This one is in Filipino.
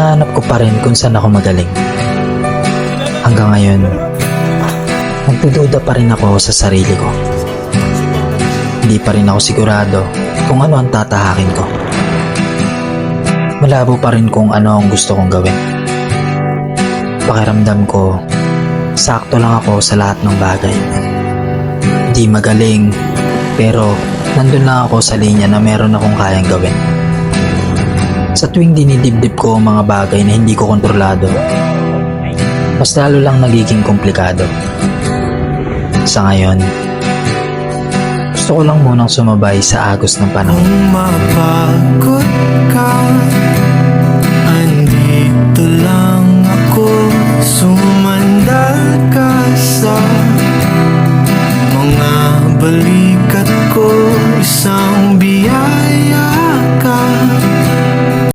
hinahanap ko pa rin kung saan ako magaling. Hanggang ngayon, nagdududa pa rin ako sa sarili ko. Hindi pa rin ako sigurado kung ano ang tatahakin ko. Malabo pa rin kung ano ang gusto kong gawin. Pakiramdam ko, sakto lang ako sa lahat ng bagay. Di magaling, pero nandun lang ako sa linya na meron akong kayang gawin. Sa tuwing dinidibdib ko ang mga bagay na hindi ko kontrolado, mas lalo lang nagiging komplikado. Sa ngayon, gusto ko lang munang sumabay sa agos ng panahon. Kung mapagod